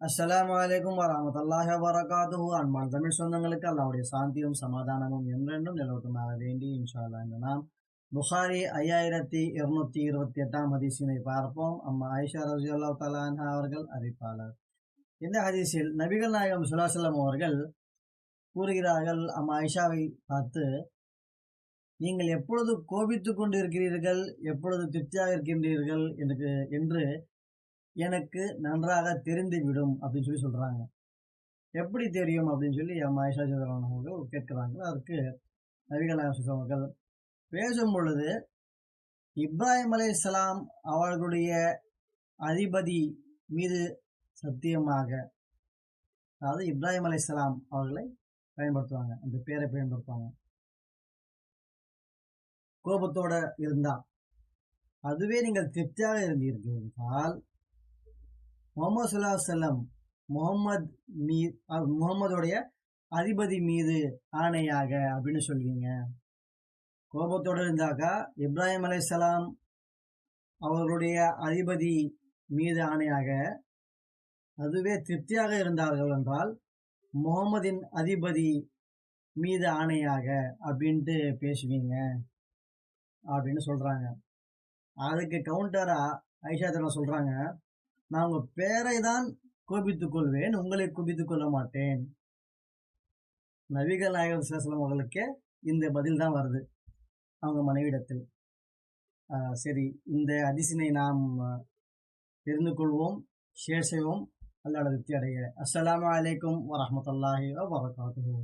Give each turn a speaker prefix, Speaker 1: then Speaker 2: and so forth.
Speaker 1: அஸ்ஸலாமு அலைக்கும் வரஹ்மத்துல்லாஹி வபரகாத்துஹு. அன்பான தமிழ் சொந்தங்களுக்கு அல்லாஹ்வுடைய சாந்தியும் சமாதானமும் என்றென்றும் நிலவட்டுமாக வேண்டி இன்ஷா அல்லாஹ் இன்று நாம் புகாரி 5228 ஹதீஸினை பார்ப்போம். அம்மா ஆயிஷா ரலியல்லாஹு தஆலா அன்ஹா அவர்கள் அறிவிப்பாளர். இந்த ஹதீஸில் நபிகள் நாயகம் ஸல்லல்லாஹு அலைஹி வஸல்லம் அவர்கள் கூறுகிறார்கள், அம்மா ஆயிஷாவை பார்த்து, நீங்கள் எப்பொழுது கோபித்துக் கொண்டு இருக்கிறீர்கள், எப்பொழுது திருப்தியாக இருக்கின்றீர்கள் என்று எனக்கு நன்றாக தெரிந்துவிடும் அப்படின்னு சொல்லி சொல்றாங்க. எப்படி தெரியும் அப்படின்னு சொல்லி ஆயிஷா ரலியல்லாஹு அவர்கள் கேட்கிறாங்க. அதற்கு நபிகள் நாயகம் அவர்கள் பேசும் பொழுது, இப்ராஹிம் அலைஹிஸ்ஸலாம் அவர்களுடைய அதிபதி மீது சத்தியமாக, அதாவது இப்ராஹிம் அலைஹிஸ்ஸலாம் அவர்களை பயன்படுத்துவாங்க, அந்த பேரை பயன்படுத்துவாங்க. கோபத்தோட இருந்தா, அதுவே நீங்கள் திருப்தியாக இருந்தீர்கள் என்றால் முகமது ஸல்லல்லாஹு அலைஹி வஸல்லம் முகமதுடைய அதிபதி மீது ஆணையாக அப்படின்னு சொல்வீங்க. கோபத்தோடு இருந்தாக்கா இப்ராஹிம் அலைஹிஸ்ஸலாம் அவர்களுடைய அதிபதி மீது ஆணையாக, அதுவே திருப்தியாக இருந்தார்கள் என்றால் முகமதின் அதிபதி மீது ஆணையாக அப்படின்ட்டு பேசுவீங்க அப்படின்னு சொல்றாங்க. அதுக்கு கவுண்டரா ஆயிஷா சொல்றாங்க, நான் உங்க பேரை தான் கோபித்துக் கொள்வேன், உங்களை கோபித்துக் கொள்ள மாட்டேன். நபிகள் நாயகம் ஸல்லல்லாஹு அலைஹி வஸல்லம் அவர்களுக்கே இந்த பதில் தான் வருது அவங்க மனைவிடத்தில். சரி, இந்த ஹதீஸினை நாம் தெரிந்து கொள்வோம், ஷேர் செய்வோம். அல்லாஹ் திருப்தி அடைய. அஸ்ஸலாமு அலைக்கும் வரஹ்மத்துல்லாஹி வபரகாத்துஹு.